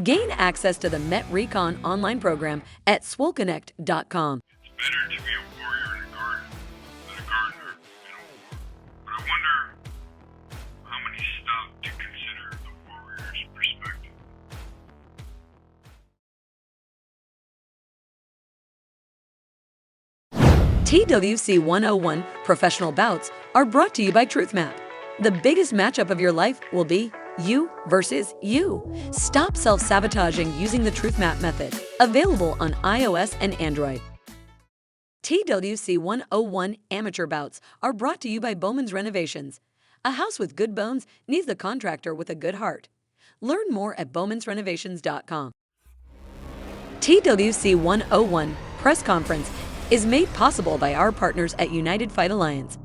Gain access to the Met Recon online program at swoleconnect.com. It's better to be a warrior in a garden than a gardener in a war. But I wonder how many stop to consider the warrior's perspective. TWC101 professional bouts are brought to you by TruthMap. The biggest matchup of your life will be you versus you. Stop self-sabotaging using the TruthMap method. Available on iOS and Android. TWC101 amateur bouts are brought to you by Bowman's Renovations. A house with good bones needs the contractor with a good heart. Learn more at bowmansrenovations.com. TWC101 Press Conference is made possible by our partners at United Fight Alliance.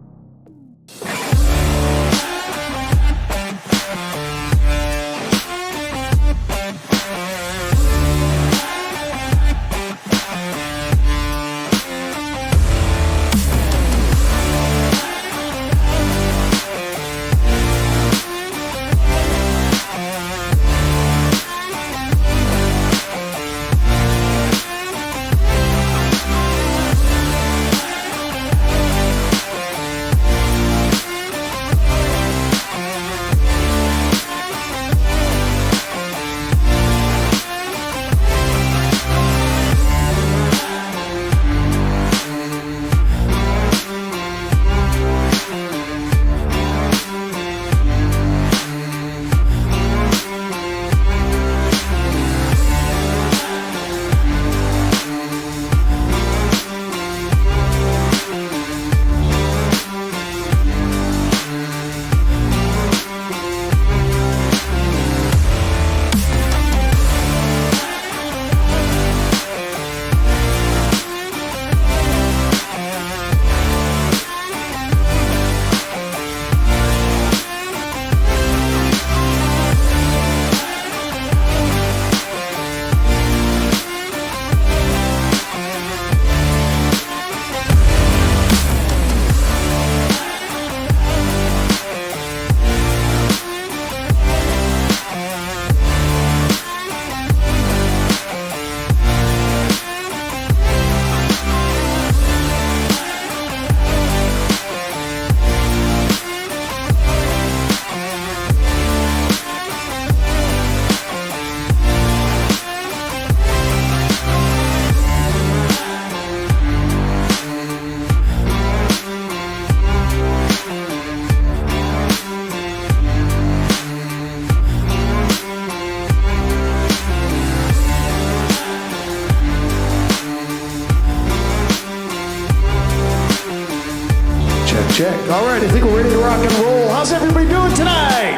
Check. All right, I think we're ready to rock and roll. How's everybody doing tonight?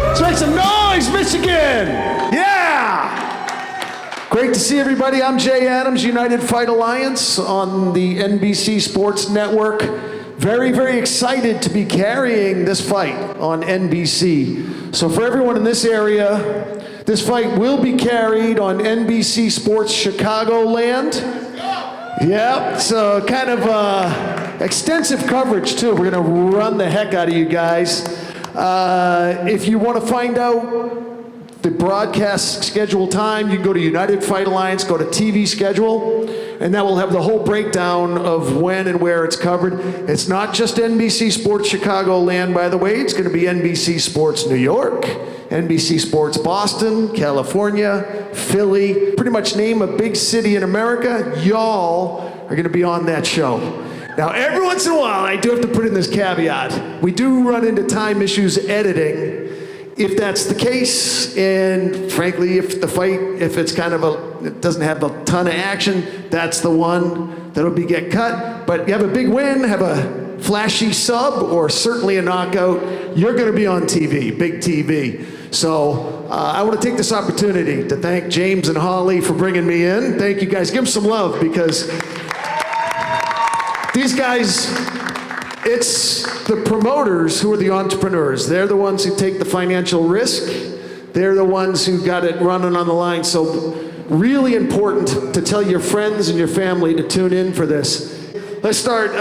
Let's make some noise, Michigan! Yeah! Great to see everybody. I'm Jay Adams, United Fight Alliance on the NBC Sports Network. Very, very excited to be carrying this fight on NBC. So for everyone in this area, this fight will be carried on NBC Sports Chicagoland. Yep, so kind of extensive coverage too. We're going to run the heck out of you guys. If you want to find out the broadcast schedule time, you can go to United Fight Alliance, go to TV schedule, and that will have the whole breakdown of when and where it's covered. It's not just NBC Sports Chicagoland, by the way. It's going to be NBC Sports New York, NBC Sports Boston, California, Philly, pretty much name a big city in America, y'all are going to be on that show. Now, every once in a while, I do have to put in this caveat. We do run into time issues editing. If that's the case, and frankly, if the fight, if it's kind of it doesn't have a ton of action, that's the one that'll get cut. But you have a big win, have a flashy sub, or certainly a knockout, you're going to be on TV, big TV. So I want to take this opportunity to thank James and Holly for bringing me in. Thank you guys. Give them some love, because these guys, it's the promoters who are the entrepreneurs. They're the ones who take the financial risk. They're the ones who got it running on the line. So really important to tell your friends and your family to tune in for this. Let's start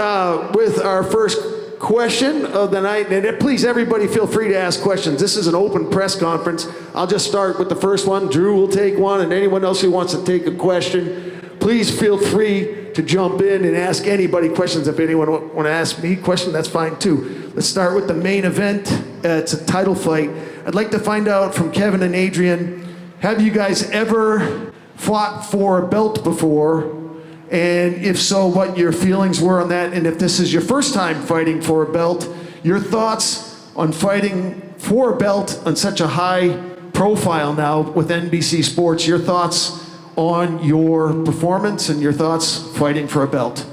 with our first question of the night, and please, everybody, feel free to ask questions. This is an open press conference. I'll just start with the first one. Drew will take one, and anyone else who wants to take a question, please feel free to jump in and ask anybody questions. If anyone want to ask me a question, that's fine too. Let's start with the main event. It's a title fight. I'd like to find out from Kevin and Adrian, have you guys ever fought for a belt before? And if so, what your feelings were on that? And if this is your first time fighting for a belt, your thoughts on fighting for a belt on such a high profile now with NBC Sports, your thoughts on your performance and your thoughts fighting for a belt.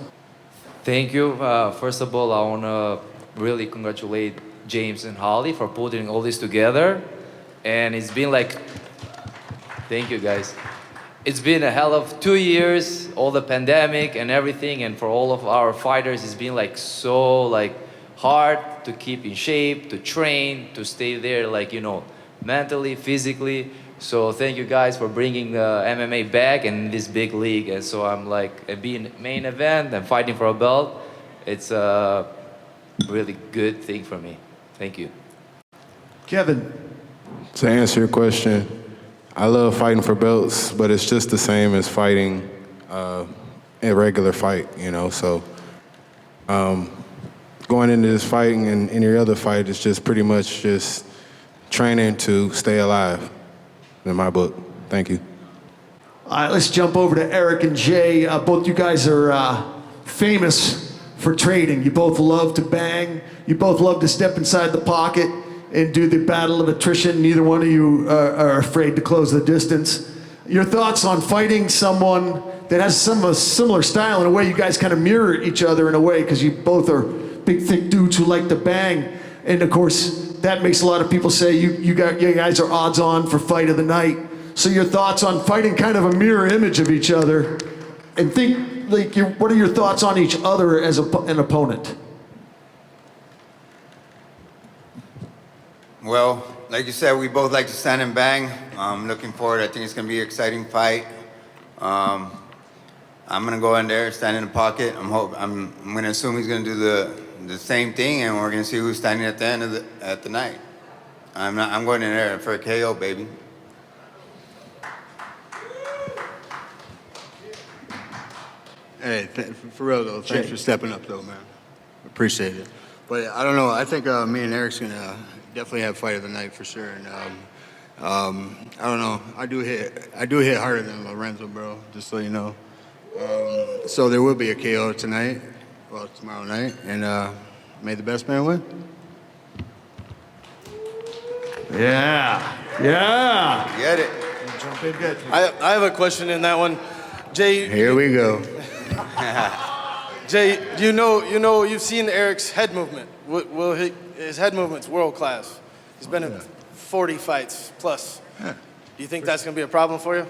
Thank you. First of all, I want to really congratulate James and Holly for putting all this together. And it's been like, thank you guys. It's been a hell of 2 years, all the pandemic and everything. And for all of our fighters, it's been like so like hard to keep in shape, to train, to stay there, like, you know, mentally, physically. So thank you guys for bringing MMA back in this big league. And so I'm like, being main event and fighting for a belt, it's a really good thing for me. Thank you. Kevin. To answer your question, I love fighting for belts, but it's just the same as fighting a regular fight, you know. So going into this fighting and any other fight is just pretty much just training to stay alive. In my book. Thank you. All right, let's jump over to Eric and Jay. Both you guys are famous for trading. You both love to bang. You both love to step inside the pocket and do the battle of attrition. Neither one of you are afraid to close the distance. Your thoughts on fighting someone that has some similar style? In a way, you guys kind of mirror each other in a way because you both are big, thick dudes who like to bang. And of course, that makes a lot of people say you guys are odds on for fight of the night. So your thoughts on fighting kind of a mirror image of each other, and think like what are your thoughts on each other as an opponent? Well, like you said, we both like to stand and bang. I'm looking forward. I think it's going to be an exciting fight. I'm going to go in there, stand in the pocket. I'm going to assume he's going to do the same thing, and we're going to see who's standing at the end of the night. I'm going in there for a KO, baby. Hey, for real though, thanks for stepping up though, man. Appreciate it. But I don't know. I think me and Eric's gonna definitely have fight of the night for sure. And I don't know. I do hit harder than Lorenzo, bro. Just so you know. So there will be a KO tonight. Well, tomorrow night, and may the best man win. Yeah. Get it. Jump in good. I have a question in that one. Jay. Here we go. Jay, you've seen Eric's head movement. His head movement's world class. He's been in 40 fights plus. Yeah. Do you think that's going to be a problem for you?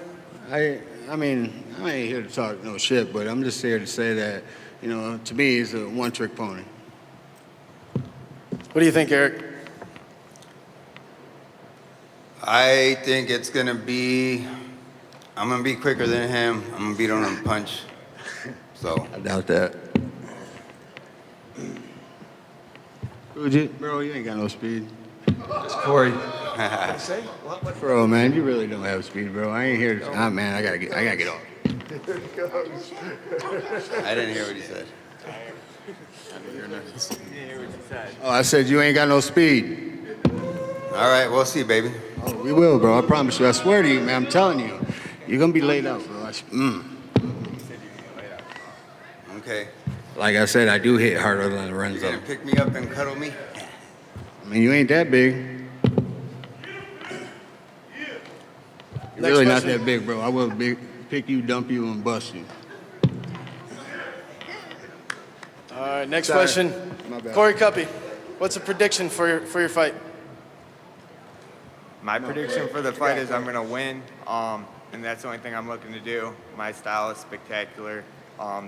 I mean, I ain't here to talk no shit, but I'm just here to say that, you know, to me, he's a one-trick pony. What do you think, Eric? I think it's going to be, I'm going to be quicker than him. I'm going to beat him on a punch. So. I doubt that. Bro, you ain't got no speed. That's Corey. Say? Bro, man, you really don't have speed, bro. I ain't here to, man, I gotta get off. I didn't hear what he said. Oh, I said you ain't got no speed. All right, we'll see, baby. Oh, we will, bro. I promise you. I swear to you, man. I'm telling you. You're gonna be laid out, bro. Okay. Like I said, I do hit harder than You Lorenzo. gonna pick me up and cuddle me? I mean, you ain't that big. You're really not that big, bro. I will pick you, dump you, and bust you. All right, next Sorry. question. My bad. Corey Cuppy, what's a prediction for your fight? My prediction for the fight is I'm going to win, and that's the only thing I'm looking to do. My style is spectacular.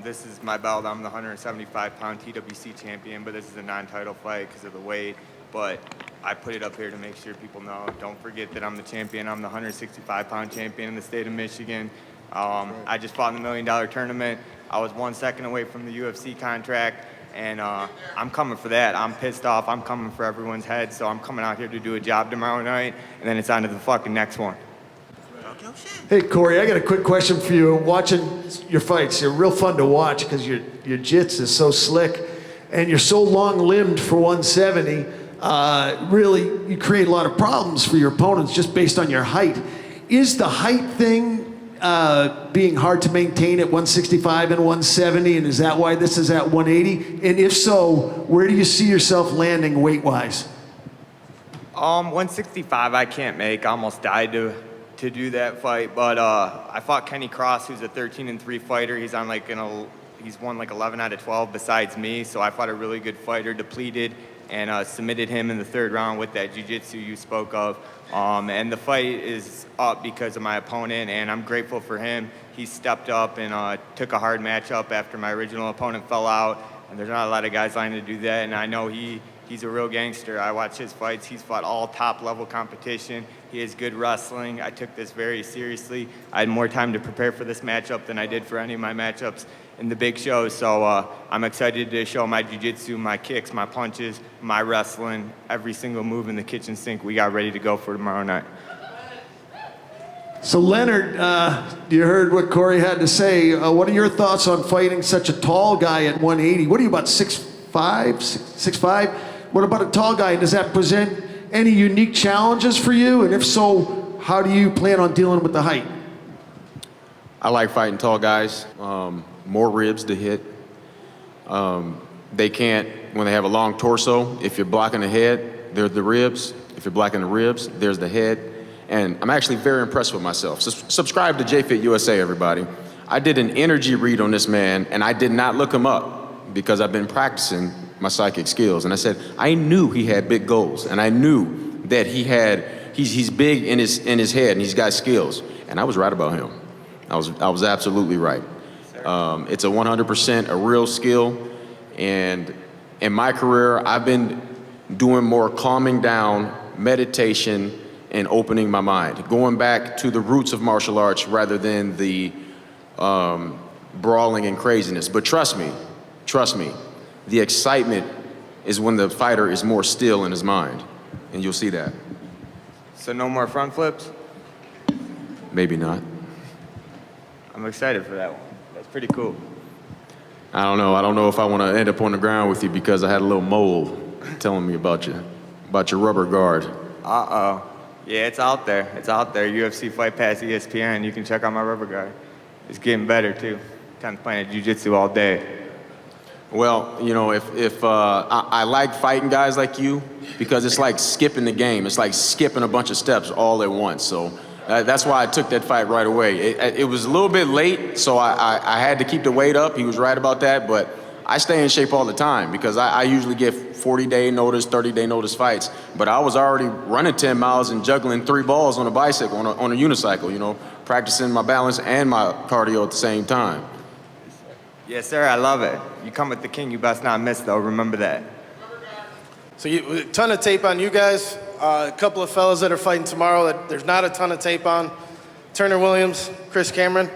This is my belt. I'm the 175-pound TWC champion, but this is a non-title fight because of the weight. But I put it up here to make sure people know. Don't forget that I'm the champion. I'm the 165-pound champion in the state of Michigan. I just fought in the $1 million tournament. I was 1 second away from the UFC contract. And I'm coming for that. I'm pissed off. I'm coming for everyone's head. So I'm coming out here to do a job tomorrow night, and then it's on to the fucking next one. Hey, Corey, I got a quick question for you. Watching your fights, you're real fun to watch because your jits is so slick, and you're so long-limbed for 170. Really, you create a lot of problems for your opponents just based on your height. Is the height thing being hard to maintain at 165 and 170, and is that why this is at 180? And if so, where do you see yourself landing weight-wise? 165 I can't make. I almost died to do that fight, but I fought Kenny Cross, who's a 13-3 fighter. He's on he's won like 11 out of 12 besides me, so I fought a really good fighter, depleted, and submitted him in the 3rd round with that jiu-jitsu you spoke of. And the fight is up because of my opponent, and I'm grateful for him. He stepped up and took a hard matchup after my original opponent fell out, and there's not a lot of guys lining to do that, and I know he's a real gangster. I watch his fights. He's fought all top-level competition. He has good wrestling. I took this very seriously. I had more time to prepare for this matchup than I did for any of my matchups in the big shows. So I'm excited to show my jiu-jitsu, my kicks, my punches, my wrestling, every single move in the kitchen sink we got ready to go for tomorrow night. So Leonard, you heard what Corey had to say. What are your thoughts on fighting such a tall guy at 180? What are you, about 6'5", 6'5"? What about a tall guy? Does that present any unique challenges for you? And if so, how do you plan on dealing with the height? I like fighting tall guys. More ribs to hit. They can't, when they have a long torso, if you're blocking the head, there's the ribs. If you're blocking the ribs, there's the head. And I'm actually very impressed with myself. Subscribe to JFit USA, everybody. I did an energy read on this man, and I did not look him up because I've been practicing my psychic skills. And I said, I knew he had big goals, and I knew that he's big in his head, and he's got skills. And I was right about him. I was absolutely right. It's a 100% a real skill. And in my career, I've been doing more calming down, meditation, and opening my mind, going back to the roots of martial arts rather than the brawling and craziness. But trust me, the excitement is when the fighter is more still in his mind, and you'll see that. So no more front flips? Maybe not. I'm excited for that one. That's pretty cool. I don't know if I want to end up on the ground with you because I had a little mole telling me about your rubber guard. Uh-oh. Yeah, it's out there. It's out there. UFC Fight Pass ESPN. You can check out my rubber guard. It's getting better, too. Kind of playing jiu-jitsu all day. Well, you know, if I like fighting guys like you because it's like skipping the game. It's like skipping a bunch of steps all at once. So that's why I took that fight right away. It was a little bit late, so I had to keep the weight up. He was right about that, but I stay in shape all the time because I usually get 40-day notice, 30-day notice fights. But I was already running 10 miles and juggling 3 balls on a bicycle, on a unicycle, you know, practicing my balance and my cardio at the same time. Yes, sir, I love it. You come with the king, you best not miss, though. Remember that. So a ton of tape on you guys. A couple of fellas that are fighting tomorrow that there's not a ton of tape on. Turner Williams, Chris Cameron.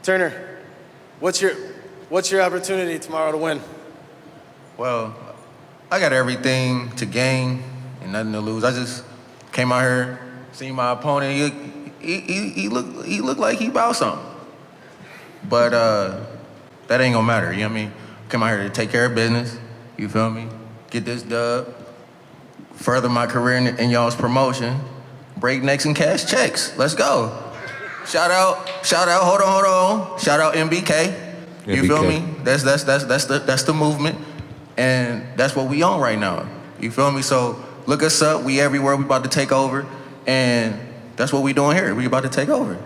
Turner, what's your opportunity tomorrow to win? Well, I got everything to gain and nothing to lose. I just came out here, seen my opponent. He looked like he about something. But that ain't gonna matter, you know what I mean? Came out here to take care of business, you feel me? Get this dub, further my career in y'all's promotion, break necks and cash checks. Let's go. Shout out, hold on. Shout out MBK. You feel me? That's the movement, and that's what we on right now. You feel me? So look us up. We everywhere. We about to take over, and that's what we doing here. We about to take over.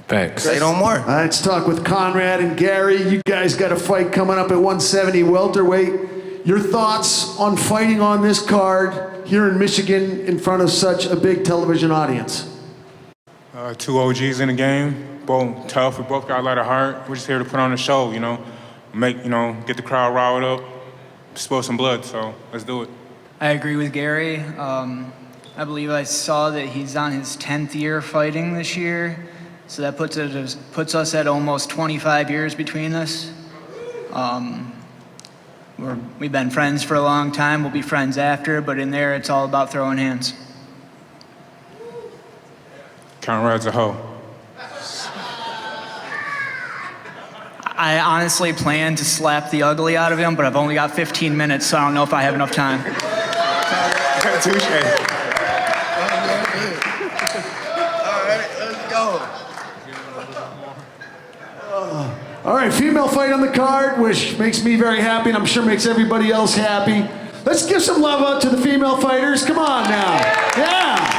Thanks. Say no more. Let's talk with Conrad and Gary. You guys got a fight coming up at 170 welterweight. Your thoughts on fighting on this card here in Michigan in front of such a big television audience? 2 OGs in the game. Both tough. We both got a lot of heart. We're just here to put on a show, you know, get the crowd riled up, spill some blood. So let's do it. I agree with Gary. I believe I saw that he's on his 10th year fighting this year, so that puts us at almost 25 years between us. we've been friends for a long time. We'll be friends after, but in there, it's all about throwing hands. Conrad's a hoe. I honestly plan to slap the ugly out of him, but I've only got 15 minutes, so I don't know if I have enough time. Touche. All right, let's go. All right, female fight on the card, which makes me very happy and I'm sure makes everybody else happy. Let's give some love out to the female fighters. Come on now. Yeah.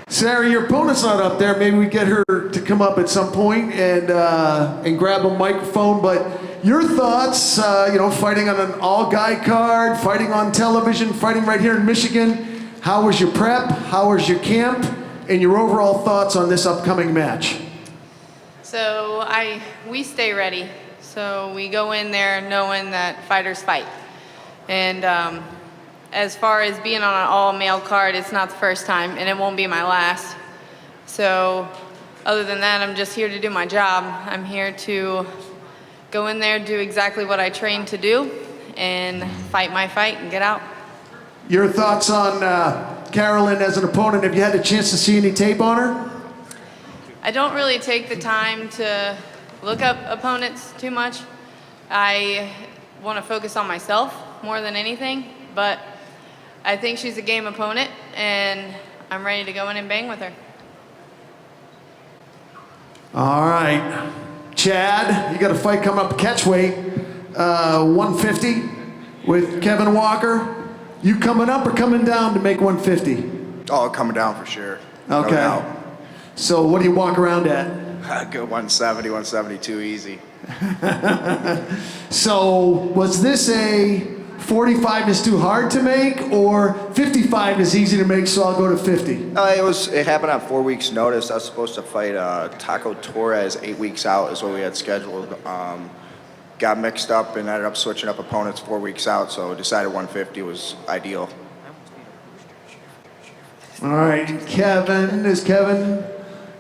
Sarah, your opponent's not up there. Maybe we get her to come up at some point and grab a microphone. But your thoughts, fighting on an all-guy card, fighting on television, fighting right here in Michigan. How was your prep? How was your camp? And your overall thoughts on this upcoming match? So we stay ready. So we go in there knowing that fighters fight. And as far as being on an all-male card, it's not the first time, and it won't be my last. So other than that, I'm just here to do my job. I'm here to go in there, do exactly what I trained to do, and fight my fight and get out. Your thoughts on Carolyn as an opponent? Have you had a chance to see any tape on her? I don't really take the time to look up opponents too much. I want to focus on myself more than anything, but I think she's a game opponent, and I'm ready to go in and bang with her. All right. Chad, you got a fight coming up, catch weight, 150 with Kevin Walker. You coming up or coming down to make 150? Oh, coming down for sure. Okay. No doubt. So what do you walk around at? Good 170, 172 easy. So was this a 45 is too hard to make, or 55 is easy to make, so I'll go to 50? It happened on 4 weeks' notice. I was supposed to fight Taco Torres 8 weeks out is what we had scheduled. Got mixed up and ended up switching up opponents 4 weeks out, so decided 150 was ideal. All right, Kevin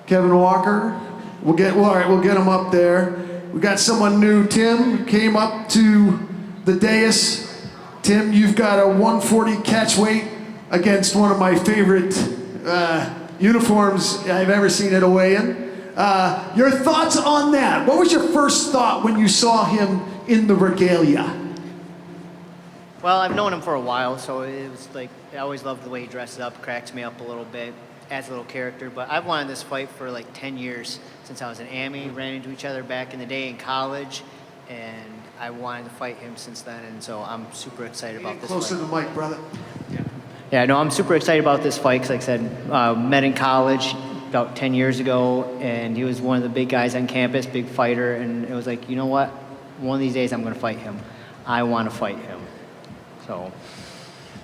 Walker. We'll get him up there. We got someone new, Tim, came up to the dais. Tim, you've got a 140 catch weight against one of my favorite uniforms I've ever seen at a weigh-in. Your thoughts on that? What was your first thought when you saw him in the regalia? Well, I've known him for a while, so it was like, I always loved the way he dresses up, cracks me up a little bit, adds a little character. But I've wanted this fight for like 10 years, since I was in AMI, ran into each other back in the day in college, and I wanted to fight him since then, and so I'm super excited about this fight. Closer to the mic, brother. Yeah, no, I'm super excited about this fight, because like I said, met in college about 10 years ago, and he was one of the big guys on campus, big fighter, and it was like, you know what? One of these days I'm going to fight him. I want to fight him. So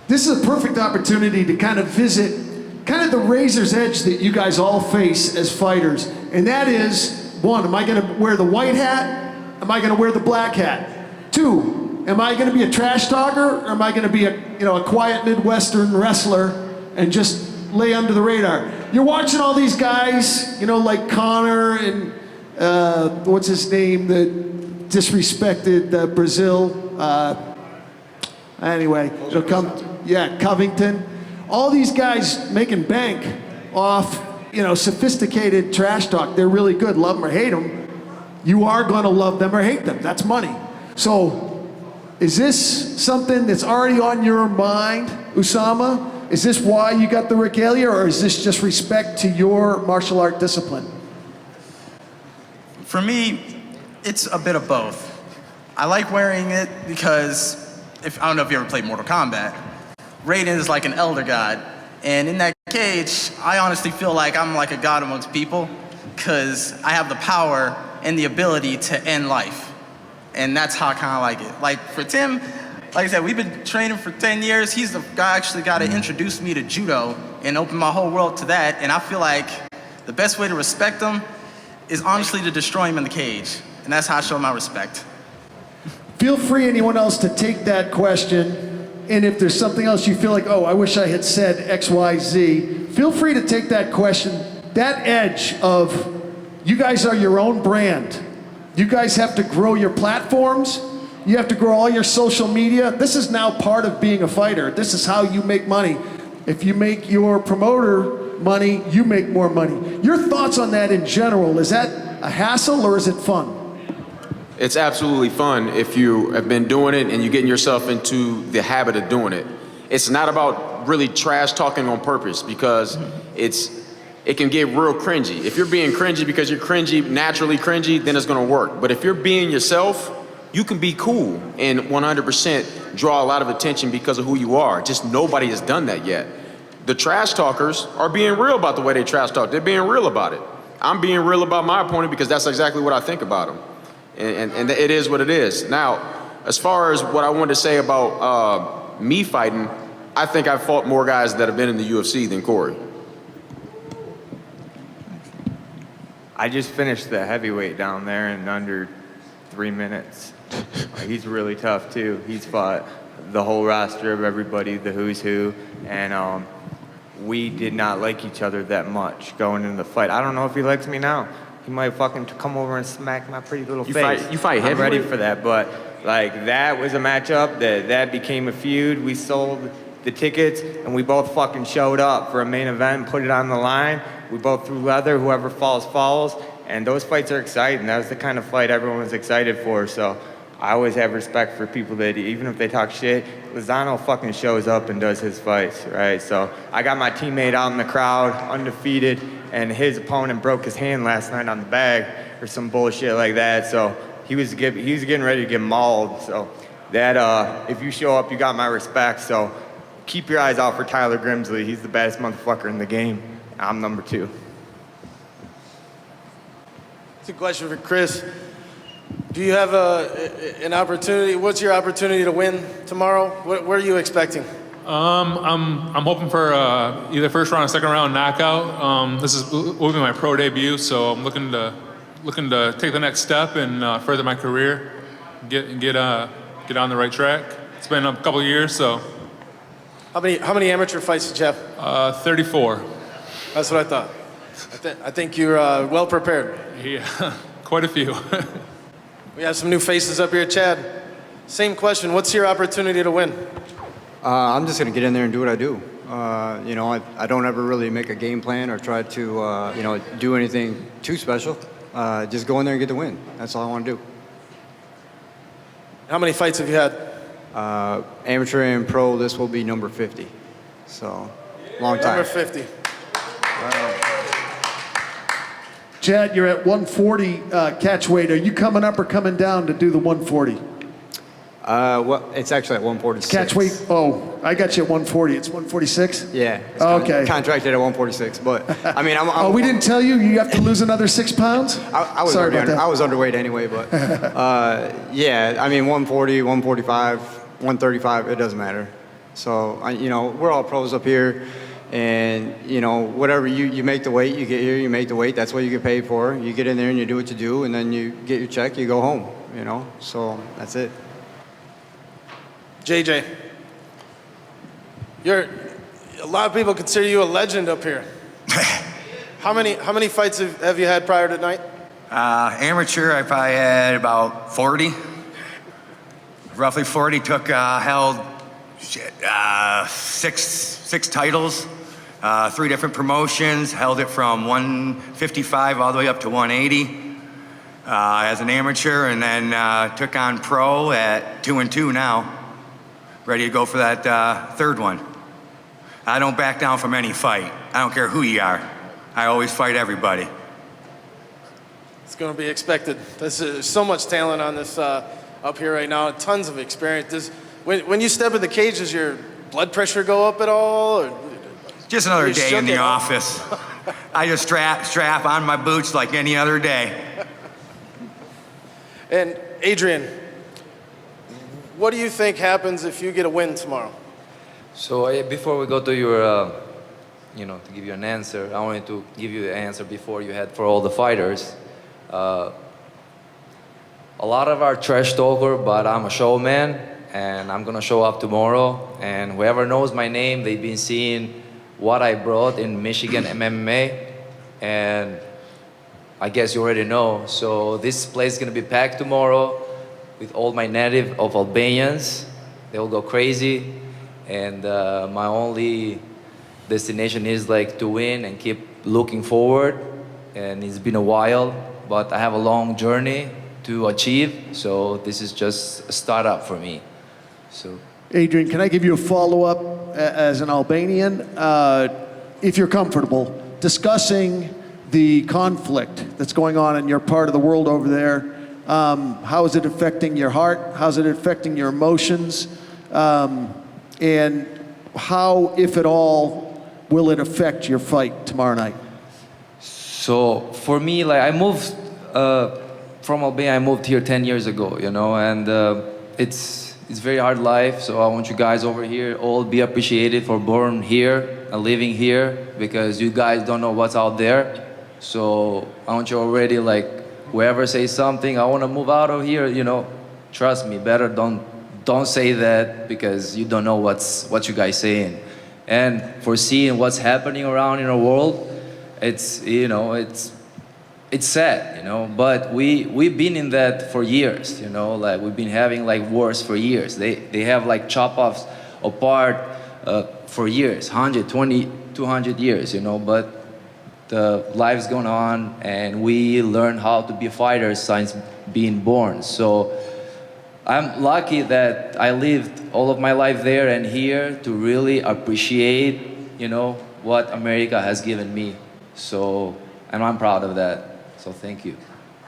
this is a perfect opportunity to kind of visit kind of the razor's edge that you guys all face as fighters. And that is, one, am I going to wear the white hat? Am I going to wear the black hat? Two, am I going to be a trash talker, or am I going to be a quiet Midwestern wrestler and just lay under the radar? You're watching all these guys, like Connor and what's his name that disrespected Brazil. Anyway, Covington. All these guys making bank off, sophisticated trash talk. They're really good. Love them or hate them. You are going to love them or hate them. That's money. So, is this something that's already on your mind, Usama? Is this why you got the regalia, or is this just respect to your martial art discipline? For me, it's a bit of both. I like wearing it because, I don't know if you ever played Mortal Kombat, Raiden is like an elder god. And in that cage, I honestly feel like I'm like a god amongst people, because I have the power and the ability to end life. And that's how I kind of like it. Like for Tim, like I said, we've been training for 10 years. He's the guy actually got to introduce me to judo and open my whole world to that. And I feel like the best way to respect him is honestly to destroy him in the cage. And that's how I show my respect. Feel free, anyone else, to take that question. And if there's something else you feel like, oh, I wish I had said X, Y, Z, feel free to take that question. That edge of, you guys are your own brand. You guys have to grow your platforms. You have to grow all your social media. This is now part of being a fighter. This is how you make money. If you make your promoter money, you make more money. Your thoughts on that in general, is that a hassle or is it fun? It's absolutely fun if you have been doing it and you're getting yourself into the habit of doing it. It's not about really trash talking on purpose, because it can get real cringy. If you're being cringy because you're cringy, naturally cringy, then it's gonna work. But if you're being yourself, you can be cool and 100% draw a lot of attention because of who you are. Just nobody has done that yet. The trash talkers are being real about the way they trash talk. They're being real about it. I'm being real about my opponent because that's exactly what I think about him. And it is what it is. Now, as far as what I wanted to say about me fighting, I think I've fought more guys that have been in the UFC than Corey. I just finished the heavyweight down there in under 3 minutes. He's really tough too. He's fought the whole roster of everybody, the who's who, and we did not like each other that much going into the fight. I don't know if he likes me now. He might fucking come over and smack my pretty little face. You fight I'm ready heavyweight? for that, but like that was a matchup that became a feud. We sold the tickets and we both fucking showed up for a main event and put it on the line. We both threw leather. Whoever falls, falls. And those fights are exciting. That was the kind of fight everyone was excited for. So I always have respect for people that, even if they talk shit, Lozano fucking shows up and does his fights, right? So I got my teammate out in the crowd, undefeated, and his opponent broke his hand last night on the bag or some bullshit like that. So he was getting ready to get mauled. So that, if you show up, you got my respect. So keep your eyes out for Tyler Grimsley. He's the baddest motherfucker in the game. I'm number 2. It's a question for Chris. Do you have an opportunity? What's your opportunity to win tomorrow? What are you expecting? I'm hoping for either first round or second round knockout. This will be my pro debut, so I'm looking to take the next step and further my career, get on the right track. It's been a couple of years, so. How many amateur fights did you have? 34. That's what I thought. I think you're well prepared. Yeah, quite a few. We have some new faces up here. Chad, same question. What's your opportunity to win? I'm just going to get in there and do what I do. You know, I don't ever really make a game plan or try to, you know, do anything too special. Just go in there and get the win. That's all I want to do. How many fights have you had? Amateur and pro, this will be number 50. So, long time. Number 50. Chad, you're at 140 catch weight. Are you coming up or coming down to do the 140? Well, it's actually at 146. Catch weight? Oh, I got you at 140. It's 146? Yeah. It's okay. Contracted at 146, but I mean, oh, we didn't tell you you have to lose another 6 pounds? I was Sorry about that. I was underweight anyway, but yeah, I mean, 140, 145, 135, it doesn't matter. So, you know, we're all pros up here. And, you know, whatever you make the weight, you get here, you make the weight, that's what you get paid for. You get in there and you do what you do, and then you get your check, you go home, you know? So that's it. JJ, a lot of people consider you a legend up here. How many fights have you had prior to tonight? Amateur, I probably had about 40. Roughly 40, held six titles, 3 different promotions, held it from 155 all the way up to 180 as an amateur, and then took on pro at 2-2 now. Ready to go for that 3rd one. I don't back down from any fight. I don't care who you are. I always fight everybody. It's going to be expected. There's so much talent on this up here right now, tons of experience. When you step in the cage, does your blood pressure go up at all? Or just another day in the office. I just strap on my boots like any other day. And Adrian, what do you think happens if you get a win tomorrow? So before we go to your, to give you an answer, I wanted to give you the answer before you had for all the fighters. A lot of our trash talker, but I'm a showman, and I'm gonna show up tomorrow. And whoever knows my name, they've been seeing what I brought in Michigan MMA, and I guess you already know. So this place is gonna be packed tomorrow with all my native of Albanians. They will go crazy, and my only destination is like to win and keep looking forward. And it's been a while, but I have a long journey to achieve. So this is just a startup for me. So. Adrian, can I give you a follow-up as an Albanian? If you're comfortable, discussing the conflict that's going on in your part of the world over there. How is it affecting your heart? How's it affecting your emotions? And how, if at all, will it affect your fight tomorrow night? So for me, like I moved from Albania. I moved here 10 years ago, you know, and it's very hard life. So I want you guys over here all be appreciated for born here and living here, because you guys don't know what's out there. So I want you already, like, whoever says something, I want to move out of here, you know, trust me, better don't say that, because you don't know what you guys saying. And for seeing what's happening around in our world, it's, you know, it's sad, you know, but we've been in that for years, you know, like we've been having like wars for years. They have like chop-offs apart for years, 120, 200 years, you know, but the life's going on, and we learn how to be fighters since being born. So I'm lucky that I lived all of my life there and here to really appreciate, you know, what America has given me. So, and I'm proud of that. So thank you.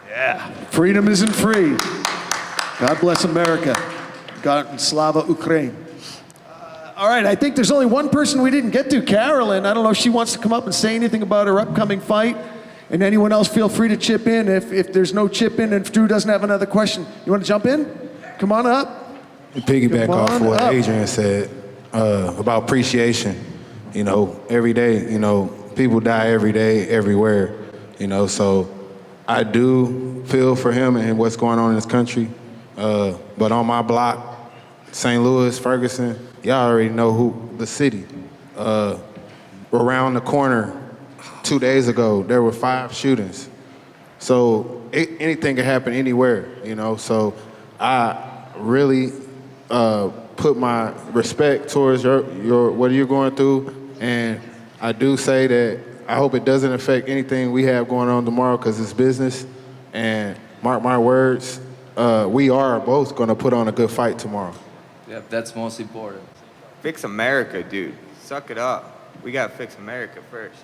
Yeah. Freedom isn't free. God bless America. God slava Ukraine. All right, I think there's only one person we didn't get to, Carolyn. I don't know if she wants to come up and say anything about her upcoming fight. And anyone else, feel free to chip in. If there's no chip in, and if Dru doesn't have another question, you want to jump in? Come on up. To piggyback off what Adrian said about appreciation. You know, every day, you know, people die every day, everywhere. You know, so I do feel for him and what's going on in this country. But on my block, St. Louis, Ferguson, y'all already know who the city. Around the corner 2 days ago, there were 5 shootings. So anything can happen anywhere, you know. So I really put my respect towards your what you're going through, and I do say that I hope it doesn't affect anything we have going on tomorrow, because it's business. And mark my words, we are both going to put on a good fight tomorrow. Yep, that's most important. Fix America, dude. Suck it up. We got to fix America first.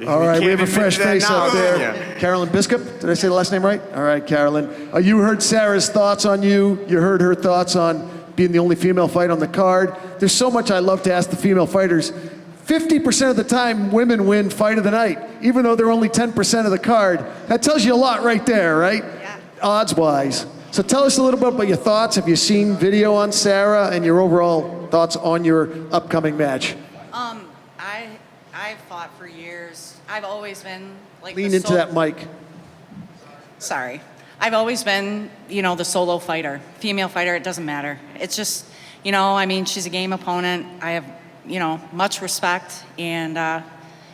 All right, we have a fresh face up there. Yeah. Carolyn Biscup, did I say the last name right? All right, Carolyn. You heard Sarah's thoughts on you. You heard her thoughts on being the only female fight on the card. There's so much I love to ask the female fighters. 50% of the time, women win fight of the night, even though they're only 10% of the card. That tells you a lot right there, right? Yeah. Odds-wise. So tell us a little bit about your thoughts. Have you seen video on Sarah, and your overall thoughts on your upcoming match? I've fought for years. I've always been like Lean into that mic. Sorry. I've always been, you know, the solo fighter, female fighter, it doesn't matter. It's just, you know, I mean, she's a game opponent. I have, you know, much respect, and,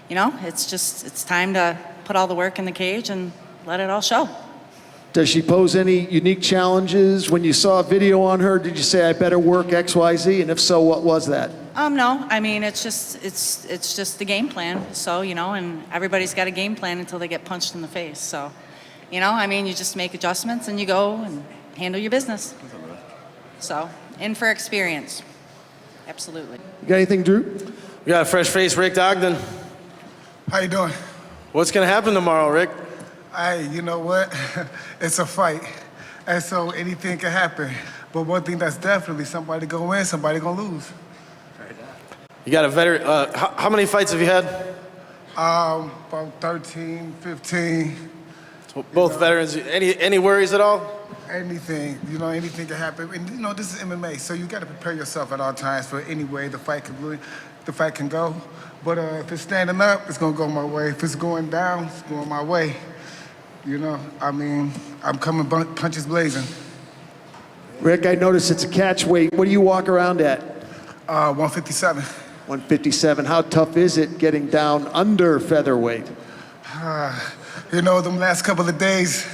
you know, it's time to put all the work in the cage and let it all show. Does she pose any unique challenges? When you saw a video on her, did you say, I better work X, Y, Z? And if so, what was that? No, I mean, it's just the game plan. So, you know, and everybody's got a game plan until they get punched in the face. So, you know, I mean, you just make adjustments and you go and handle your business. So, in for experience. Absolutely. You got anything, Dru? We got a fresh face, Rick Ogden. How you doing? What's going to happen tomorrow, Rick? Hey, you know what? It's a fight, and so anything can happen. But one thing that's definitely, somebody gonna win, somebody gonna lose. You got a veteran. How many fights have you had? About 13, 15. So both veterans. Any worries at all? Anything, you know, anything can happen. And you know, this is MMA, so you got to prepare yourself at all times for any way the fight can go. But if it's standing up, it's gonna go my way. If it's going down, it's going my way. You know, I mean, I'm coming punches blazing. Rick, I noticed it's a catch weight. What do you walk around at? 157. 157. How tough is it getting down under featherweight? You know, them last couple of days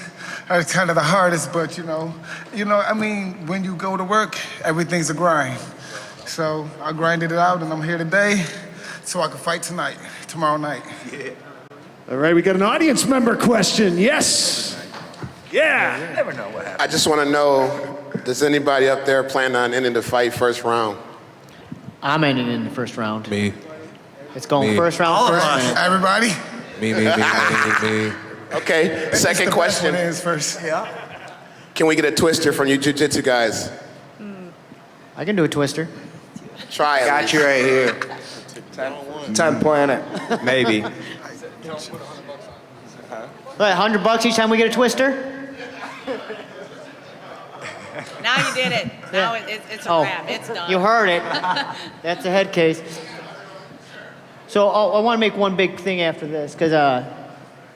are kind of the hardest, but I mean, when you go to work, everything's a grind. So I grinded it out, and I'm here today so I can fight tomorrow night. Yeah. All right, we got an audience member question. Yes. Yeah. You never know what happens. I just want to know, does anybody up there plan on ending the fight first round? I'm ending in the first round. Me. It's going Me. first round, All of first us. minute. Everybody? Me. Okay, second question. First. Yeah. Can we get a twister from you jiu-jitsu guys? I can do a twister. Try it. Got you right here. 10 Planet. Maybe. What, $100 each time we get a twister? Now you did it. Now it's a wrap. It's done. You heard it. That's a head case. So I want to make one big thing after this, because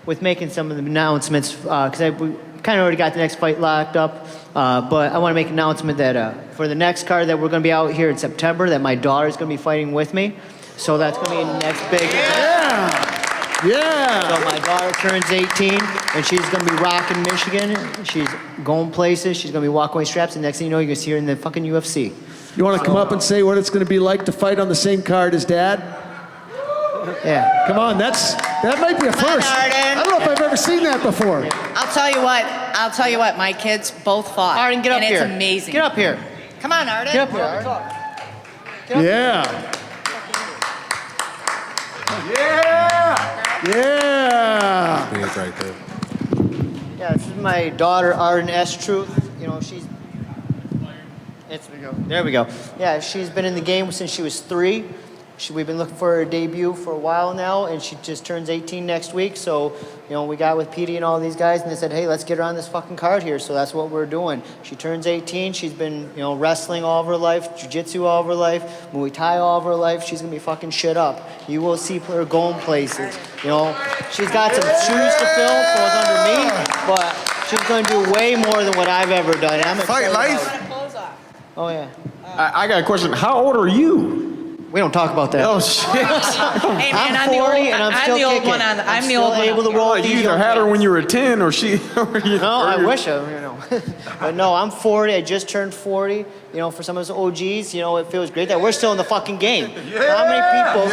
with making some of the announcements, because we kind of already got the next fight locked up, but I want to make an announcement that for the next card that we're going to be out here in September, that my daughter's going to be fighting with me. So that's going to be the next big Yeah. So my daughter turns 18, and she's going to be rocking Michigan. She's going places. She's going to be walking away straps, and next thing you know, you're going to see her in the fucking UFC. You want to come up and say what it's going to be like to fight on the same card as Dad? Yeah. Come on, that might be a first. I don't know if I've ever seen that before. I'll tell you what. My kids both fought. Arden, get up and here. It's amazing. Get up here. Come on, Arden. Get up here, Arden. Yeah. Yeah. It's right there. Yeah, this is my daughter, Arden S. Truth. She's... There we go. Yeah, she's been in the game since she was 3. We've been looking for her debut for a while now, and she just turns 18 next week. So, we got with Petey and all these guys, and they said, hey, let's get her on this fucking card here. So that's what we're doing. She turns 18. She's been, wrestling all of her life, jiu-jitsu all of her life, Muay Thai all of her life. She's going to be fucking shit up. You will see her going places. She's got some shoes to fill, so it's under me, but she's going to do way more than what I've ever done. I'm Fight life. Oh, yeah. I got a question. How old are you? We don't talk about that. Oh, shit. Hey, man, I'm 40 and I'm still the old kicking. one on. I'm the still old one. able to roll with You these either young had her cats. when you were 10 or she... No, I wish I, But no, I'm 40. I just turned 40. For some of us OGs, it feels great that we're still in the fucking game. How many people?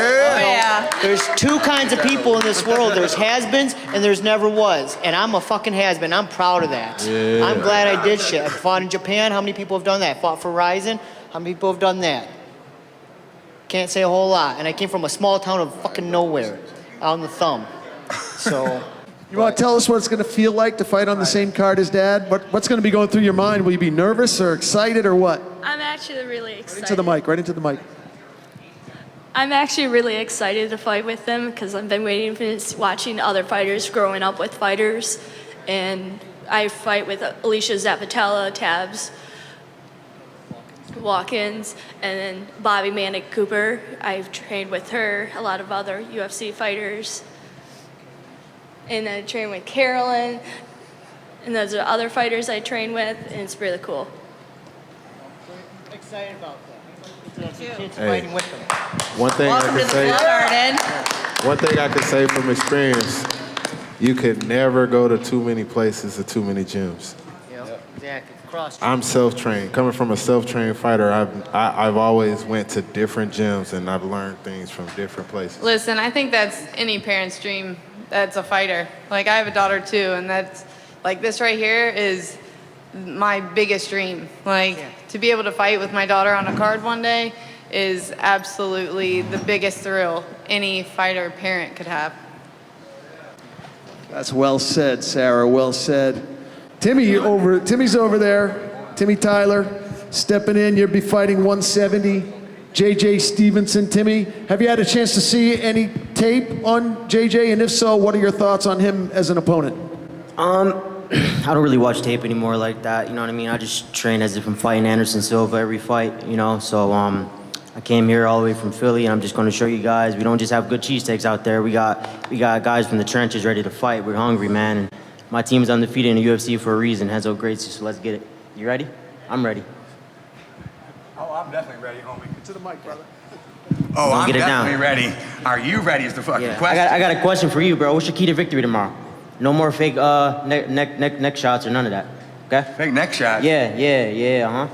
There's 2 kinds of people in this world. There's has-beens and there's never was. And I'm a fucking has-been. I'm proud of that. Yeah. I'm glad I did shit. I fought in Japan. How many people have done that? I fought for Ryzen. How many people have done that? Can't say a whole lot. And I came from a small town of fucking nowhere, out in the thumb. So... You want to tell us what it's going to feel like to fight on the same card as Dad? What's going to be going through your mind? Will you be nervous or excited or what? I'm actually really excited. Right into the mic, right into the mic. I'm actually really excited to fight with them because I've been waiting for this, watching other fighters, growing up with fighters. And I fight with Alicia Zapatella, Tabs, Watkins, and then Bobby Manic Cooper. I've trained with her, a lot of other UFC fighters. And I train with Carolyn, and those are other fighters I train with, and it's really cool. Excited about that. Kids Hey. fighting with them. One thing Welcome I to can the say. club, Arden. One thing I can say from experience, you could never go to too many places or too many gyms. Yep, exactly. Cross. I'm self-trained. Coming from a self-trained fighter, I've always went to different gyms and I've learned things from different places. Listen, I think that's any parent's dream that's a fighter. Like, I have a daughter too, and that's, like, this right here is my biggest dream. Like, to be able to fight with my daughter on a card one day is absolutely the biggest thrill any fighter parent could have. That's well said, Sarah, well said. Timmy's over there. Timmy Tyler, stepping in. You'll be fighting 170. JJ Stephenson. Timmy, have you had a chance to see any tape on JJ? And if so, what are your thoughts on him as an opponent? I don't really watch tape anymore like that, you know what I mean? I just train as if I'm fighting Anderson Silva every fight, so I came here all the way from Philly, and I'm just going to show you guys, we don't just have good cheesesteaks out there. We got guys from the trenches ready to fight. We're hungry, man, and my team is undefeated in the UFC for a reason. Henzo Gracie, so let's get it. You ready? I'm ready. Oh, I'm definitely ready, homie. To the mic, brother. Oh, I'm Get it definitely down. ready. Are you ready is the fucking Yeah, question. I got a question for you, bro. What's your key to victory tomorrow? No more fake neck shots or none of that. Okay? Fake neck shots? Yeah,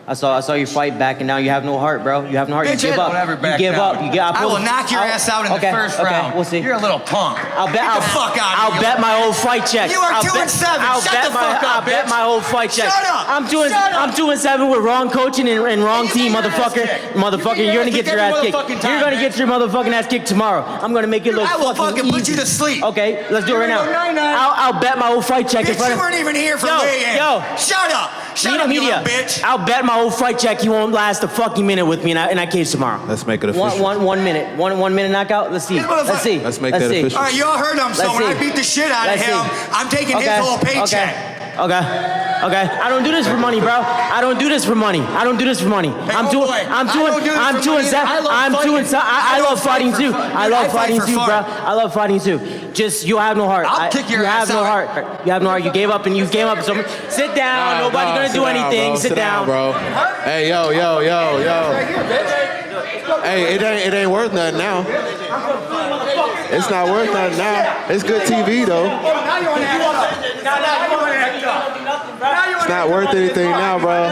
I saw you fight back and now you have no heart, bro. You have no heart. Bitch, You give up. whatever, back You give down. up. I will knock your ass out in the first round. We'll see. You're a little punk. I'll bet. Get the fuck out of I'll bet my whole fight check. You are I'll 2-7. I'll Shut bet the fuck up, I'll bet bitch. my whole fight check. Shut up. I'm doing. Shut up. I'm 2-7 with wrong coaching and wrong team, motherfucker. Motherfucker, you're gonna get your ass kicked. You're gonna get your motherfucking ass kicked tomorrow. I'm gonna make it look I will fucking fucking put easy. you to sleep. Okay, let's do it right now. You're gonna go 9-9. I'll bet my whole fight check in Bitch, front you of. weren't even here for weigh-in. Shut up. Shut up, you little bitch. I'll bet my whole fight check you won't last a fucking minute with me in that cage tomorrow. Let's make it official. 1 minute. One minute knockout. Let's see. Let's see. Let's make that official. All right, you all heard him. So when I beat the shit out of him, I'm taking his whole paycheck. Okay. I don't do this for money, bro. I don't do this for money. I love fighting too. I love fighting too, bro. I love fighting too. Just you have no heart. I'll kick your ass out. You have no heart. You gave up and you gave up. So sit down. Nobody's gonna do anything. Sit down, bro. Hey, yo. Hey, it ain't worth nothing now. It's not worth nothing now. It's good TV though. It's not worth anything now, bro.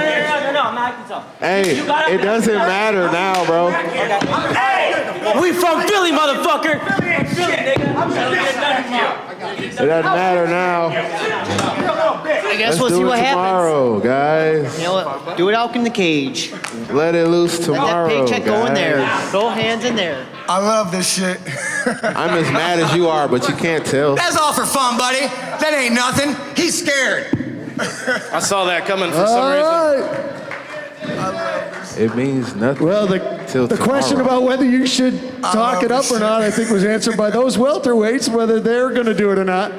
Hey, it doesn't matter now, bro. We from Philly, motherfucker. It doesn't matter now. I guess Let's we'll do see it what tomorrow, guys. You know what? Do it out in the cage. Let it loose Let tomorrow, that paycheck go in there. guys. Throw hands in there. I love this shit. I'm as mad as you are, but you can't tell. That's all for fun, buddy. That ain't nothing. He's scared. I saw that coming for some reason. It means nothing. Well, till the question tomorrow. about whether you should talk it up or not, I think was answered by those welterweights, whether they're going to do it or not.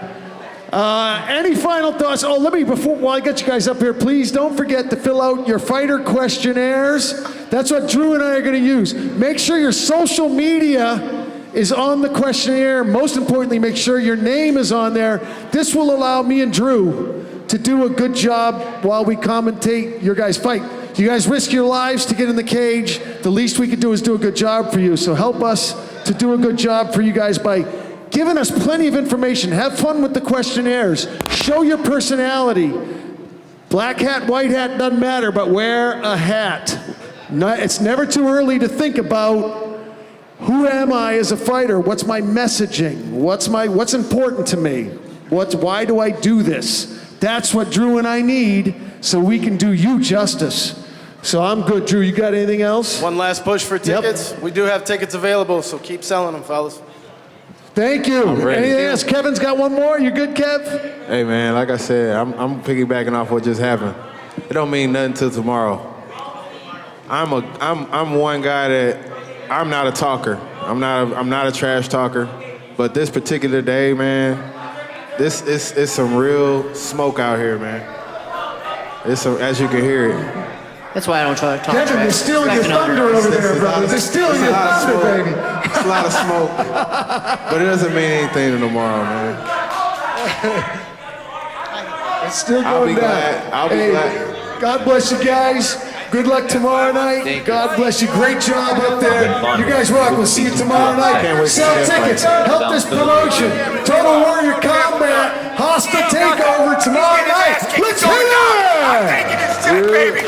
Any final thoughts? Oh, while I get you guys up here, please don't forget to fill out your fighter questionnaires. That's what Dru and I are going to use. Make sure your social media is on the questionnaire. Most importantly, make sure your name is on there. This will allow me and Dru to do a good job while we commentate your guys' fight. You guys risk your lives to get in the cage. The least we can do is do a good job for you. So help us to do a good job for you guys by giving us plenty of information. Have fun with the questionnaires. Show your personality. Black hat, white hat, doesn't matter, but wear a hat. It's never too early to think about who am I as a fighter? What's my messaging? What's important to me? Why do I do this? That's what Dru and I need so we can do you justice. So I'm good, Dru. You got anything else? One last push for tickets. We do have tickets available, so keep selling them, fellas. Thank you. I'm ready. Anything else? Kevin's got one more. You good, Kev? Hey man, like I said, I'm piggybacking off what just happened. It don't mean nothing till tomorrow. I'm one guy that I'm not a talker. I'm not a trash talker. But this particular day, man, this is some real smoke out here, man. It's some, as you can hear it. That's why I don't try to talk Kevin, trash. they're stealing your Respect thunder another. over there, brother. They're stealing your thunder, baby. It's a lot of smoke. But it doesn't mean anything to tomorrow, man. It's still I'll going be down. glad. I'll be glad. God bless you guys. Good luck tomorrow night. God bless you. Great job up there. You guys rock. We'll see you tomorrow night. Sell tickets. Help this promotion. Total Warrior Combat. Hostile Takeover tomorrow night. Let's hit it! baby.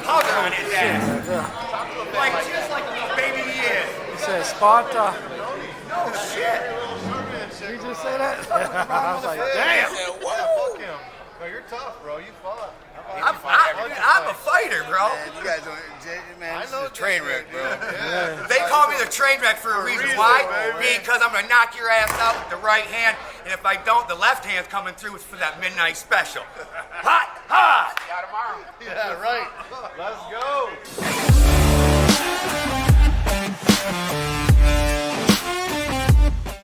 Hug on his ass. Like, just like the little baby he is. He said, Sparta. No shit. Did you just say that? I was like, damn. Fuck him. No, you're tough, bro. You fought. I'm a fighter, bro. Man, you guys don't, man, I know Trainwreck, bro. Yeah. They call me the Trainwreck for a reason. Why? Because I'm gonna knock your ass out with the right hand, and if I don't, the left hand's coming through for that midnight special. Hot, hot. Yeah, right. Let's go.